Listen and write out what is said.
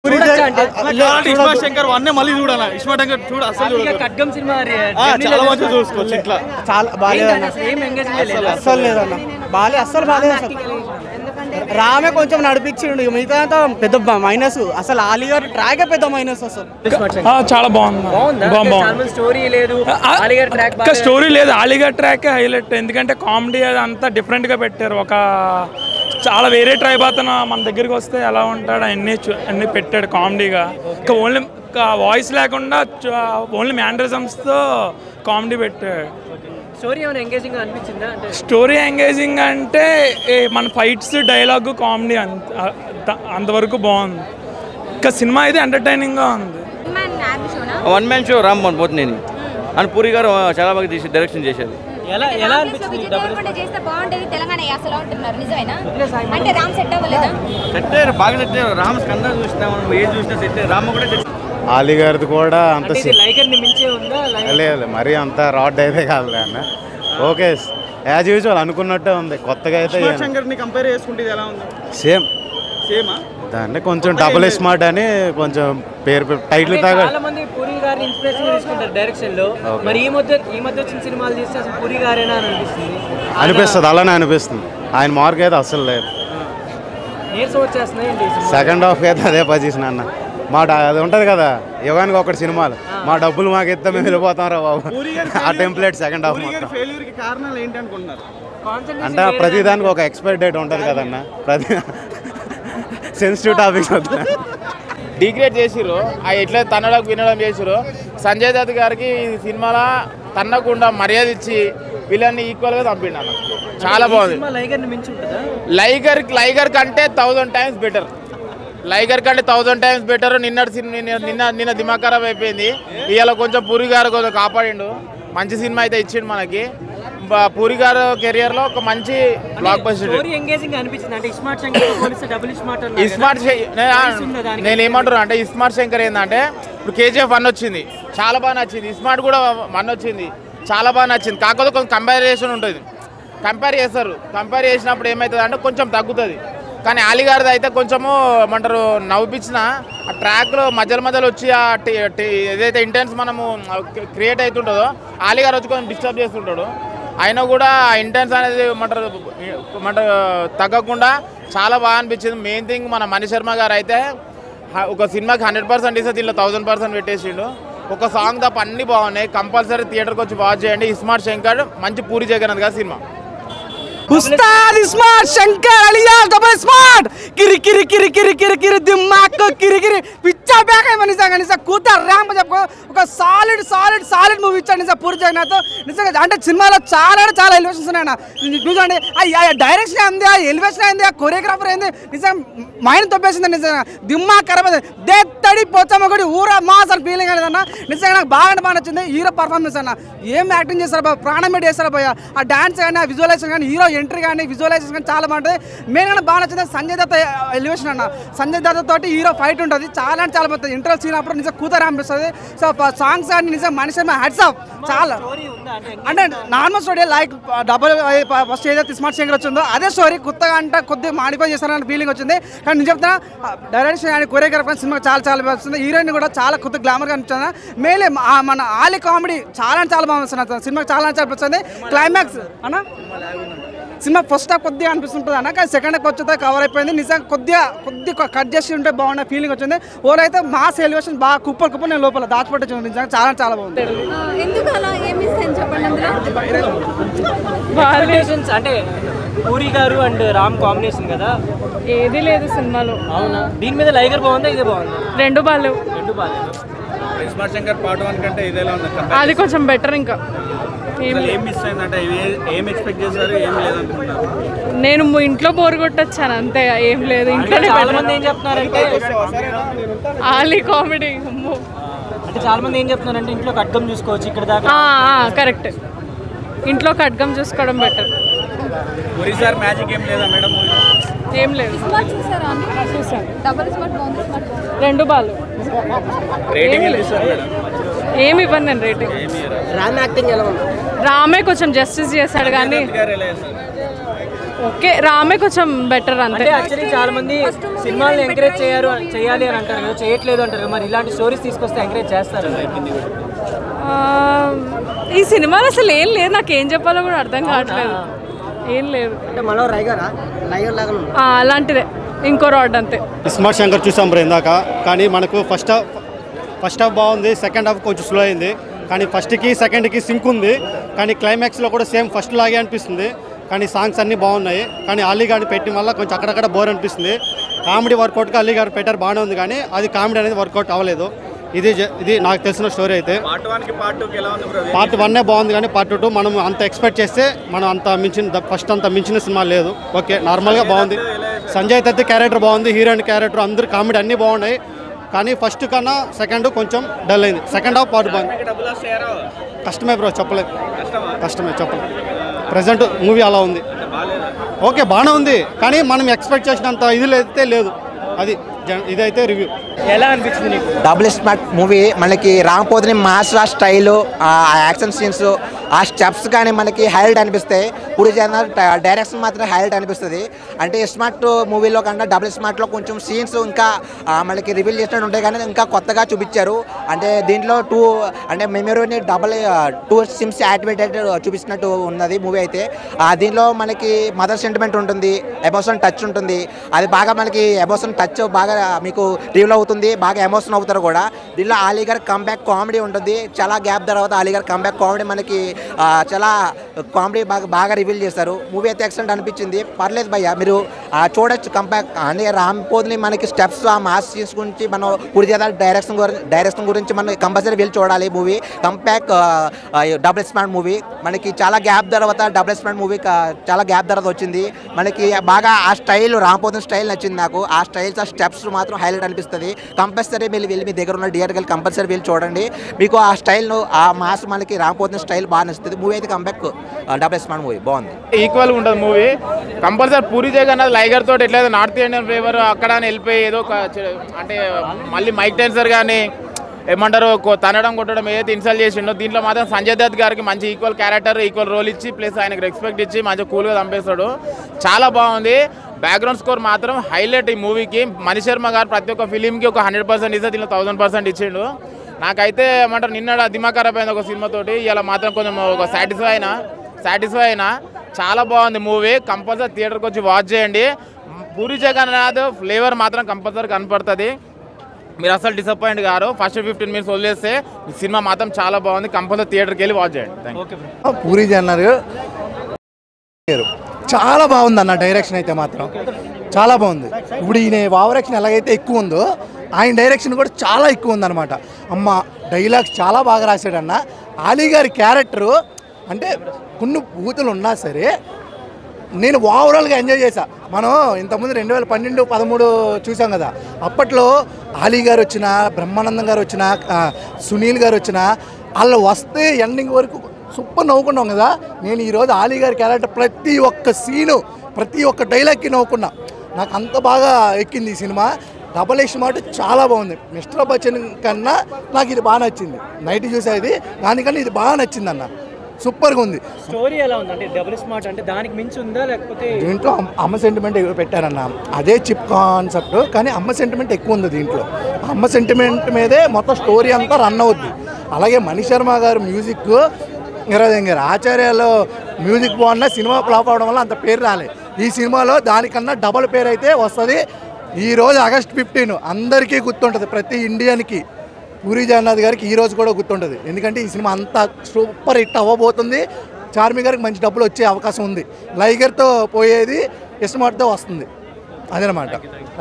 ఇస్మార్ట్ శంకర్ వన్నే మళ్ళీ చూడాలి. ఇస్మార్ట్ శంకర్ చూడ అసలు ఖడ్గం సినిమా చాలా మంచిగా చూసుకోవచ్చు. ఇట్లా చాలా బాగాలేదు, అస్సలు లేదన్న, బాగాలేదు, అస్సలు బాగాలేదు. రామే కొంచెం నడిపించిండు, మిగతా పెద్ద మైనస్. అసలు ఆలిగారు ట్రాక్ పెద్ద మైనస్. అసలు చాలా బాగుంది. స్టోరీ లేదు, స్టోరీ లేదు, ఆలిగార్ ట్రాక్ హైలైట్. ఎందుకంటే కామెడీ అంతా డిఫరెంట్ గా పెట్టారు. ఒక చాలా వేరే ట్రైబ్ అతను మన దగ్గరికి వస్తే ఎలా ఉంటాడు అన్నీ పెట్టాడు కామెడీగా. ఇంకా ఓన్లీ వాయిస్ లేకుండా ఓన్లీ మ్యానరిజమ్స్తో కామెడీ పెట్టాడు. స్టోరీ ఏమైనా ఎంగేజింగ్ అనిపించిందా? స్టోరీ ఎంగేజింగ్ అంటే మన ఫైట్స్ డైలాగ్ కామెడీ అంతవరకు బాగుంది. ఇంకా సినిమా అయితే ఎంటర్టైనింగ్గా ఉంది. వన్ మ్యాన్ షో రామ్ పోతున్నాను అని పూరి గారు చాలా బాగా తీసి డైరెక్షన్ చేశారు. ఆలీ గారిది కూడా అంత లేదు, మరీ అంత రాడ్ అయితే కాదు అన్న. ఓకే, యాజ్ యూజువల్ అనుకున్నట్టే ఉంది. కొత్తగా అయితే సేమ్ దాన్ని కొంచెం డబుల్ స్మార్ట్ అని కొంచెం పేరు టైటిల్ అనిపిస్తుంది. అలానే అనిపిస్తుంది. ఆయన మార్క్ అయితే అస్సలు లేదు. సెకండ్ హాఫ్ అయితే అదే పొజిషన్ అన్న. అది ఉంటుంది కదా యుగానికి ఒకటి సినిమాలు, మా డబ్బులు మాకు ఇస్తే మేము వెళ్ళిపోతాం రా బాబు. ఆ టెంప్లెట్ సెకండ్ హాఫ్ అంటే ప్రతిదానికి ఒక ఎక్స్పైరీ డేట్ ఉంటుంది కదన్న. ప్రతి సెన్సిటివ్ టాపిక్స్ డిగ్రేడ్ చేసిరు, ఎట్లా తన్నడం వినడం చేసిరు. సంజయ్ దత్ గారికి ఈ సినిమాలో తన్నకుండా మర్యాద ఇచ్చి వీళ్ళని ఈక్వల్గా చంపిండు అన్న. చాలా బాగుంది. లైగర్ కంటే 1000 times బెటర్. లైగర్ కంటే 1000 times బెటర్. నిన్న దిమాగ్ ఖరాబ్ అయిపోయింది. ఇవాళ కొంచెం పూరి గారు కొంచెం కాపాడిండు. మంచి సినిమా అయితే ఇచ్చిండు మనకి. పూరి గారు కెరియర్ లో ఒక మంచి బ్లాక్ బస్టర్. నేను ఏమంటున్నా అంటే ఇస్మార్ట్ శంకర్ ఏంటంటే ఇప్పుడు KGF 1 వచ్చింది, చాలా బాగా నచ్చింది. ఇస్మార్ట్ కూడా 1 వచ్చింది, చాలా బాగా నచ్చింది. కాకపోతే కొంచెం కంపారిజన్ ఉంటుంది, కంపేర్ చేస్తారు. కంపేర్ చేసినప్పుడు ఏమవుతుంది అంటే కొంచెం తగ్గుతుంది. కానీ ఆలీ గారిది అయితే కొంచెము ఏమంటారు నవ్విపించిన ఆ ట్రాక్లో మధ్యలో వచ్చి ఏదైతే ఇంటెన్స్ మనము క్రియేట్ అవుతుంటుందో ఆలీ గారు వచ్చి కొంచెం డిస్టర్బ్ చేస్తుంటాడు. అయినా కూడా ఆ ఇంటెన్స్ అనేది ఏమంటారు తగ్గకుండా చాలా బాగా అనిపించింది. మెయిన్ థింగ్ మన మణి శర్మ గారు అయితే ఒక సినిమాకి 100% ఇస్తే దీనిలో 1000% పెట్టేసిండు. ఒక సాంగ్ తప్ప అన్నీ బాగున్నాయి. కంపల్సరీ థియేటర్కి వచ్చి వాచ్ చేయండి. ఇస్మార్ట్ శంకర్ మంచి పూరి జగన్నాథ్ గారి సినిమా. उस्ताद smart Shankar alias double smart किरी किरी किरी किरी किरी किरी दिमाग को किरी किरी पिक्चर बैक है निजा కూత ర్యాంప్ చెప్పు. ఒక సాలిడ్ మూవీ ఇచ్చాడు నిజంగా పూరి జగన్నాథ్. నిజంగా అంటే సినిమాలో చాలా ఎలివేషన్స్ ఉన్నాయన్న. చూడండి ఆ డైరెక్షన్ ఏంది, ఆ ఎలివేషన్ ఏంది, ఆ కొరియోగ్రాఫర్ ఏంది, నిజంగా మైండ్ తప్పేసింది. నిజంగా దిమాగ్ ఖరాబ్ అయింది. దేత్తడి పోచమ్మ కూడా ఊర మాస్ అని ఫీలింగ్ అనేది అన్న. నిజంగా నాకు బాగా నచ్చింది. హీరో పర్ఫార్మెన్స్ అన్న, ఏం యాక్టింగ్ చేస్తారు బాబు, ప్రాణం పెట్టి చేస్తారు భయ్య. ఆ డాన్స్ కానీ, ఆ విజువలైజేషన్ కానీ, హీరో ఎంట్రీ కానీ, విజువలైజేషన్ కానీ చాలా బాగుంటుంది. మెయిన్ గా బాగా నచ్చింది సంజయ్ దత్ ఎలివేషన్ అన్న. సంజయ్ దత్ తోటి హీరో ఫైట్ ఉంటుంది, చాలా బాగుంటుంది. ఇంటర్వల్ సీన్ అప్పుడు నిజంగా కూతురు అనిపిస్తుంది. సో సాంగ్స్ కానీ నిజంగా మనిషి హ్యాట్స్ ఆఫ్. చాలా అంటే normal story like double first ఏదైతే ఇస్మార్ట్ శంకర్ వచ్చిందో అదే స్టోరీ కొత్తగా అంటే కొద్దిగా మాడిఫై చేస్తారని ఫీలింగ్ వచ్చింది. కానీ నేను చెప్తున్నా డైరెక్షన్ కానీ కొరియోగ్రాఫర్ సినిమా చాలా బాగుంది. హీరోయిన్ కూడా చాలా కొత్త గ్లామర్గా అనిపిస్తుంది. మేలే మన ఆలీ కామెడీ చాలా బాగుంది. సినిమా చాలా అనిపిస్తుంది. క్లైమాక్స్ అన్న సినిమా ఫస్ట్ హాఫ్ కొద్దిగా అనిపిస్తుంటుంది అన్న, కానీ సెకండ్ హాఫ్ వచ్చేది కవర్ అయిపోయింది. నిజంగా కొద్దిగా కట్ చేసి ఉంటే బాగున్న ఫీలింగ్ వచ్చింది. ఓరైతే మాస్ ఎలివేషన్ బాగా కుప్పలు నేను లోపల దాచిపెట్టి నిజంగా చాలా బాగుంది. అంటే పూరి గారు అండ్ రామ్ కాంబినేషన్ కదా, ఏది లేదు సినిమాలో. అవునా? దీని మీద లైగర్ బాగుందా, ఇదే బాగుంది? రెండు బాగాలేవు. ఇస్మార్ట్ శంకర్ పార్ట్ 1 కంటే ఇదేలా ఉంది? అది కొంచెం బెటర్. ఇంకా ఏం మిస్ అయిందంటే ఏం ఎక్స్పెక్ట్ చేశారు, ఏం లేదనుకుంటున్నారు? నేను ఇంట్లో బోర్ కొట్టొచ్చాను అంతే, ఏం లేదు. ఇంట్లో చాలా మంది ఏం చెప్తున్నారంటే ఆలీ కామెడీ. అంటే చాలా మంది ఏం చెప్తున్నారంటే ఇంట్లో ఖడ్గం చూసుకోవచ్చు ఇక్కడ దాకా. కరెక్ట్, ఇంట్లో ఖడ్గం చూసుకోవడం బెటర్. మ్యాజిక్ ఏం లేదా మేడం? ఏం లేదు. చూసాను, రెండు బాలు. ఏమి ఇవ్వను నేను రేటింగ్. రామ్ యాక్టింగ్ ఎలా ఉంది? రామే కొంచెం జస్టిస్ చేశాడు కానీ ఓకే రామే కొంచెం బెటర్ అంతే. యాక్చువల్లీ చాలా మంది సినిమాలను ఎంకరేజ్ చేయాలి అని అంటారు కదా, చేయట్లేదు అంటారు కదా, మరి ఇలాంటి స్టోరీస్ తీసుకొస్తే ఎంకరేజ్ చేస్తారు. ఈ సినిమాలో అసలు ఏం లేదు, నాకు ఏం చెప్పాలో కూడా అర్థం కావట్లేదు. ఏం లేదు అంటే మనో రైగర్ లాగా అలాంటిదే, ఇంకో రాడ్ అంతే. స్మార్ట్ శంకర్ చూసాం బ్రో ఇందాక, కానీ మనకు ఫస్ట్ హాఫ్ బాగుంది, సెకండ్ హాఫ్ కొంచెం స్లో అయింది. కానీ ఫస్ట్కి సెకండ్కి సింక్ ఉంది, కానీ క్లైమాక్స్లో కూడా సేమ్ ఫస్ట్ లాగే అనిపిస్తుంది. కానీ సాంగ్స్ అన్నీ బాగున్నాయి, కానీ అలీ గారిని పెట్టిన వల్ల కొంచెం అక్కడక్కడ బోర్ అనిపిస్తుంది. కామెడీ వర్కౌట్గా అలీ గారు పెట్టారు, బాగానే ఉంది, కానీ అది కామెడీ అనేది వర్కౌట్ అవ్వలేదు. ఇది నాకు తెలిసిన స్టోరీ అయితే. పార్ట్ 1 బాగుంది, కానీ పార్ట్ 2 మనం అంత ఎక్స్పెక్ట్ చేస్తే మనం అంత మించిన ఫస్ట్ అంత మించిన సినిమా లేదు. ఓకే నార్మల్గా బాగుంది. సంజయ్ దత్ క్యారెక్టర్ బాగుంది, హీరోయిన్ క్యారెక్టర్, అందరు కామెడీ అన్నీ బాగున్నాయి. కానీ ఫస్ట్ కన్నా సెకండ్ కొంచెం డల్ అయింది. సెకండ్ హాఫ్ పార్ట్ బాగుంది. కష్టమే బ్రో, చెప్పలేదు, కష్టమే చెప్పలేదు. ప్రజెంట్ మూవీ అలా ఉంది. ఓకే బాగానే ఉంది, కానీ మనం ఎక్స్పెక్ట్ చేసినంత ఇది అయితే లేదు. అది ఇదైతే రివ్యూ. ఎలా అనిపించింది నీకు? డబుల్ స్మార్ట్ మూవీ మనకి రాకపోతే మాస్ స్టైలు, ఆ యాక్షన్ సీన్స్, ఆ స్టెప్స్ కానీ మనకి హైలైట్ అనిపిస్తాయి. పూరి జగన్నాథ్ డైరెక్షన్ మాత్రం హైలైట్ అనిపిస్తుంది. అంటే స్మార్ట్ మూవీలో కన్నా డబుల్ స్మార్ట్లో కొంచెం సీన్స్ ఇంకా మనకి రివీల్ చేసినట్టు ఉంటాయి, కానీ ఇంకా కొత్తగా చూపించారు. అంటే దీంట్లో అంటే మెమరీని 2 సిమ్స్ యాక్టివేటెడ్ చూపించినట్టు ఉన్నది మూవీ అయితే. దీనిలో మనకి మదర్ సెంటిమెంట్ ఉంటుంది, ఎమోషన్ టచ్ ఉంటుంది. అది బాగా మనకి ఎమోషన్ టచ్ బాగా మీకు రివీల్ అవుతుంది, బాగా ఎమోషన్ అవుతారు కూడా. దీనిలో అలీ గారి కంబ్యాక్ కామెడీ ఉంటుంది. చాలా గ్యాప్ తర్వాత అలీ గారి కంబ్యాక్ కామెడీ మనకి చాలా కామెడీ బాగా రివీల్ చేస్తారు. మూవీ అయితే ఎక్సలెంట్ అనిపించింది, పర్లేదు భయ్య, మీరు చూడొచ్చు. కంబ్యాక్ అంటే రాంపోద్ని మనకి స్టెప్స్, ఆ మాస్ సీన్స్ గురించి మనం పూరి జగన్నాథ్ డైరెక్షన్ గురించి మనం కంపల్సరీ వెళ్ళి చూడాలి. Movie comeback double smart movie మనకి చాలా గ్యాప్ తర్వాత డబుల్ స్మార్ట్ మూవీ చాలా గ్యాప్ తర్వాత వచ్చింది. మనకి బాగా ఆ స్టైల్ రాంపోద్ని స్టైల్ నచ్చింది నాకు. ఆ స్టైల్స్, ఆ స్టెప్స్ మాత్రం హైలైట్ అనిపిస్తుంది. కంపల్సరీ వెళ్ళి మీ దగ్గర ఉన్న థియేటర్కి కంపల్సరీ వెళ్ళి చూడండి. మీకు ఆ స్టైల్ను, ఆ మాస్ మనకి రాంపోద్ని స్టైల్ బాగా నచ్చుతుంది. మూవీ అయితే కంబ్యాక్ డబుల్ స్మార్ట్ మూవీ బాగుంది. ఈక్వల్గా ఉంటుంది మూవీ. కంపల్సరీ పూరి జగన్నాథ్ లైగర్ తోటి ఎట్లయితే నార్త్ ఇండియన్ ఫ్లేవర్ అక్కడ వెళ్ళిపోయి ఏదో అంటే మళ్ళీ మైక్ టెన్సర్ కానీ ఏమంటారు తనడం కొట్టడం ఏదైతే ఇన్సల్ట్ చేసిండో, దీంట్లో మాత్రం సంజయ్ దత్ గారికి మంచి ఈక్వల్ క్యారెక్టర్, ఈక్వల్ రోల్ ఇచ్చి ప్లస్ ఆయనకు రెస్పెక్ట్ ఇచ్చి మంచిగా కూల్గా చంపేస్తాడు. చాలా బాగుంది. బ్యాక్గ్రౌండ్ స్కోర్ మాత్రం హైలైట్ ఈ మూవీకి. మణి శర్మ గారు ప్రతి ఒక్క ఫిలింకి ఒక 100% ఇస్తే దీనిలో 1000% ఇచ్చిండు. నాకైతే ఏమంటారు నిన్న దిమాగ్ ఖరాబ్ అయింది ఒక సినిమాతోటి, ఇలా మాత్రం కొంచెం ఒక సాటిస్ఫై అయినా. చాలా బాగుంది మూవీ. కంపల్సరీ థియేటర్కి వచ్చి వాచ్ చేయండి. పూరి జగన్నాథ్ ఫ్లేవర్ మాత్రం కంపల్సరీ కనపడుతుంది. మీరు అసలు డిసప్పాయింట్ గారు. ఫస్ట్ 15 minutes వదిలేస్తే సినిమా మాత్రం చాలా బాగుంది. కంపల్సరీ థియేటర్కి వెళ్ళి వాచ్ చేయండి. పూరి జగన్నాథ్ చాలా బాగుంది అన్న. డైరెక్షన్ అయితే మాత్రం చాలా బాగుంది. ఇప్పుడు ఈయన ఓవరాక్షన్ ఎలాగైతే ఎక్కువ ఉందో ఆయన డైరెక్షన్ కూడా చాలా ఎక్కువ ఉందన్నమాట. అమ్మ డైలాగ్స్ చాలా బాగా రాశాడన్న. అలీ గారి క్యారెక్టరు అంటే కొన్ని బూతులు ఉన్నా సరే నేను ఓవరాల్గా ఎంజాయ్ చేశా. మనం ఇంతకుముందు 2012-13 చూసాం కదా, అప్పట్లో అలీ గారు వచ్చిన, బ్రహ్మానందం గారు వచ్చిన, సునీల్ గారు వచ్చిన, వాళ్ళు వస్తే ఎండింగ్ వరకు సూపర్ నవ్వుకున్నాం కదా. నేను ఈరోజు అలీ గారి క్యారెక్టర్ ప్రతి ఒక్క సీను, ప్రతి ఒక్క డైలాగ్కి నవ్వుకున్నా. నాకు అంత బాగా ఎక్కింది ఈ సినిమా. డబల్ స్మార్ట్ చాలా బాగుంది. మిస్టర్ బచ్చన్ కన్నా నాకు ఇది బాగా నచ్చింది. నైట్ చూసేది దానికన్నా ఇది బాగా నచ్చింది అన్న. సూపర్గా ఉంది. స్టోరీ ఎలా ఉంది? అంటే డబుల్ స్మార్ట్ అంటే దానికి మించి ఉందా లేకపోతే? దీంట్లో అమ్మ సెంటిమెంట్ పెట్టారన్న. అదే చిప్ కాన్సెప్ట్, కానీ అమ్మ సెంటిమెంట్ ఎక్కువ ఉంది దీంట్లో. అమ్మ సెంటిమెంట్ మీదే మొత్తం స్టోరీ అంతా రన్ అవుద్ది. అలాగే మణి శర్మ గారు మ్యూజిక్, గారు ఆచార్యలో మ్యూజిక్ బాగున్నా సినిమా ఫ్లాప్ అవడం వల్ల అంత పేరు రాలేదు. ఈ సినిమాలో దానికన్నా డబల్ పేరు అయితే వస్తుంది. ఈరోజు August 15 అందరికీ గుర్తుంటుంది, ప్రతి ఇండియన్కి. పూరి జగన్నాథ్ గారికి ఈరోజు కూడా గుర్తుంటుంది, ఎందుకంటే ఈ సినిమా అంతా సూపర్ హిట్ అవ్వబోతుంది. చార్మి గారికి మంచి డబ్బులు వచ్చే అవకాశం ఉంది. లైగర్తో పోయేది స్మార్ట్తో వస్తుంది, అదనమాట.